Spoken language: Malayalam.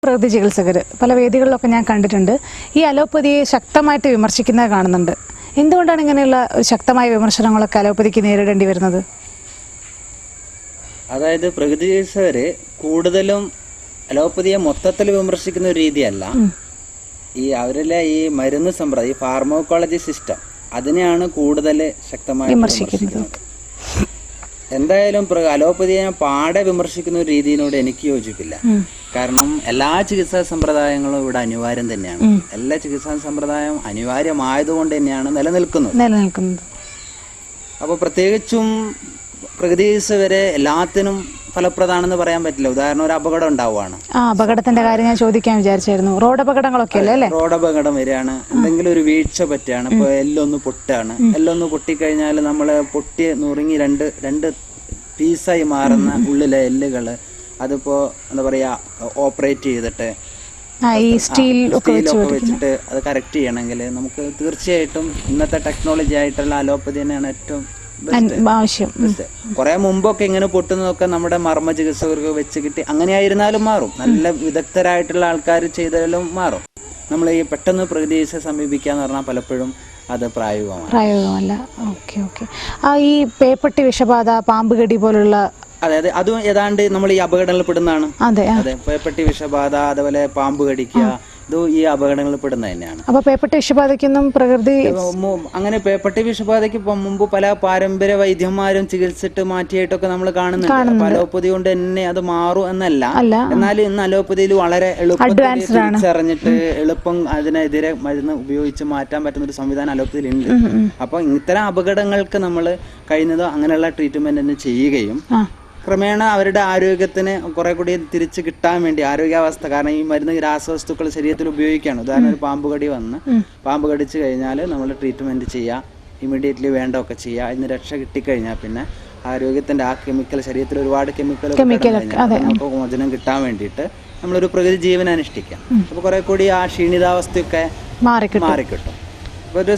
പ്രകൃതി ചികിത്സകർ പല വേദികളിലൊക്കെ ഞാൻ കണ്ടിട്ടുണ്ട്. ഈ അലോപ്പതിയെ ശക്തമായിട്ട് വിമർശിക്കുന്നത് കാണുന്നുണ്ട്. എന്തുകൊണ്ടാണ് ഇങ്ങനെയുള്ള ശക്തമായ വിമർശനങ്ങളൊക്കെ അലോപ്പതിക്ക് നേരിടേണ്ടി വരുന്നത്? അതായത് പ്രകൃതി ചികിത്സകര് കൂടുതലും അലോപ്പതിയെ മൊത്തത്തിൽ വിമർശിക്കുന്ന ഒരു രീതിയല്ല. ഈ അവരിലെ ഈ മരുന്ന് സമ്പ്രദായം, ഈ ഫാർമോക്കോളജി സിസ്റ്റം, അതിനെയാണ് കൂടുതൽ ശക്തമായി വിമർശിക്കുന്നത്. എന്തായാലും അലോപ്പതിയെ പാടെ വിമർശിക്കുന്ന ഒരു രീതിയോട് എനിക്ക് യോജിപ്പില്ല. കാരണം എല്ലാ ചികിത്സാ സമ്പ്രദായങ്ങളും ഇവിടെ അനിവാര്യം തന്നെയാണ്. എല്ലാ ചികിത്സാ സമ്പ്രദായം അനിവാര്യമായതുകൊണ്ട് തന്നെയാണ് നിലനിൽക്കുന്നത്. അപ്പോൾ പ്രത്യേകിച്ചും പ്രകൃതി ചികിത്സ വരെ എല്ലാത്തിനും ഫലപ്രദമാണെന്ന് പറയാൻ പറ്റില്ല. ഉദാഹരണം, ഒരു അപകടം ഉണ്ടാവുകയാണ്. അപകടത്തിന്റെ കാര്യം ഞാൻ ചോദിക്കാൻ വിചാരിച്ചായിരുന്നു. റോഡ് അപകടങ്ങളൊക്കെ അല്ലേ? റോഡ് അപകടം വരികയാണ്, എന്തെങ്കിലും ഒരു വീഴ്ച പറ്റുകയാണ്. ഇപ്പൊ എല്ലൊന്ന് പൊട്ടാണ്. എല്ലൊന്ന് പൊട്ടിക്കഴിഞ്ഞാൽ നമ്മള് പൊട്ടി നുറുങ്ങി രണ്ട് പീസായി മാറുന്ന ഉള്ളിലെ എല്ലുകള്, അതിപ്പോ എന്താ പറയാ, ഓപ്പറേറ്റ് ചെയ്തിട്ട് സ്റ്റീലൊക്കെ വെച്ചിട്ട് അത് കറക്റ്റ് ചെയ്യണമെങ്കിൽ നമുക്ക് തീർച്ചയായിട്ടും ഇന്നത്തെ ടെക്നോളജി ആയിട്ടുള്ള അലോപ്പതി തന്നെയാണ് ഏറ്റവും ആവശ്യം. കുറെ മുമ്പൊക്കെ ഇങ്ങനെ പൊട്ടുന്നതൊക്കെ നമ്മുടെ മർമ്മ ചികിത്സകർക്ക് വെച്ച് കിട്ടി, അങ്ങനെയായിരുന്നാലും മാറും. നല്ല വിദഗ്ധരായിട്ടുള്ള ആൾക്കാർ ചെയ്താലും മാറും. നമ്മൾ ഈ പെട്ടെന്ന് പ്രകൃതി ചികിത്സ സമീപിക്കാന്ന് പറഞ്ഞാൽ പലപ്പോഴും അത് പ്രായോഗികമല്ല. ഈ പേപ്പട്ടി വിഷബാധ, പാമ്പ് കടി പോലുള്ള, അതായത് അതും ഏതാണ്ട് നമ്മൾ ഈ അപകടങ്ങളിൽ പെടുന്നതാണ്. അതെ, പേപ്പട്ടി വിഷബാധ, അതുപോലെ പാമ്പ് കടിക്കുക, ഇത് ഈ അപകടങ്ങളിൽ പെടുന്നത് തന്നെയാണ്. അപ്പൊ പേപ്പട്ടി വിഷബാധയ്ക്കൊന്നും പ്രകൃതി അങ്ങനെ പേപ്പട്ടി വിഷബാധയ്ക്ക് മുമ്പ് പല പാരമ്പര്യ വൈദ്യന്മാരും ചികിത്സിട്ട് മാറ്റിയായിട്ടൊക്കെ നമ്മൾ കാണുന്നുണ്ട്. അലോപ്പതി കൊണ്ട് തന്നെ അത് മാറും എന്നല്ല, എന്നാലും ഇന്ന് അലോപ്പതിയിൽ വളരെ എളുപ്പത്തിൽ തിരിച്ചറിഞ്ഞിട്ട് എളുപ്പം അതിനെതിരെ മരുന്ന് ഉപയോഗിച്ച് മാറ്റാൻ പറ്റുന്ന ഒരു സംവിധാനം അലോപ്പതിയിൽ ഉണ്ട്. അപ്പൊ ഇത്തരം അപകടങ്ങൾക്ക് നമ്മൾ കഴിയുന്നതോ അങ്ങനെയുള്ള ട്രീറ്റ്മെന്റ് തന്നെ ചെയ്യുകയും ക്രമേണ അവരുടെ ആരോഗ്യത്തിന് കുറെ കൂടി തിരിച്ചു കിട്ടാൻ വേണ്ടി ആരോഗ്യാവസ്ഥ, കാരണം ഈ മരുന്ന് രാസവസ്തുക്കൾ ശരീരത്തിൽ ഉപയോഗിക്കുകയാണ്. ഉദാഹരണം, ഒരു പാമ്പ് കടി വന്ന് പാമ്പ് കടിച്ചു കഴിഞ്ഞാൽ നമ്മൾ ട്രീറ്റ്മെന്റ് ചെയ്യുക, ഇമീഡിയറ്റ്ലി വേണ്ടതൊക്കെ ചെയ്യുക. അതിന് രക്ഷ കിട്ടിക്കഴിഞ്ഞാൽ പിന്നെ ആരോഗ്യത്തിന്റെ ആ കെമിക്കൽ, ശരീരത്തിൽ ഒരുപാട് കെമിക്കൽ നമുക്ക് മോചനം കിട്ടാൻ വേണ്ടിയിട്ട് നമ്മളൊരു പ്രകൃതി ജീവൻ അനുഷ്ഠിക്കാം. അപ്പൊ കുറെ കൂടി ആ ക്ഷീണിതാവസ്ഥയൊക്കെ മാറിക്കിട്ടും.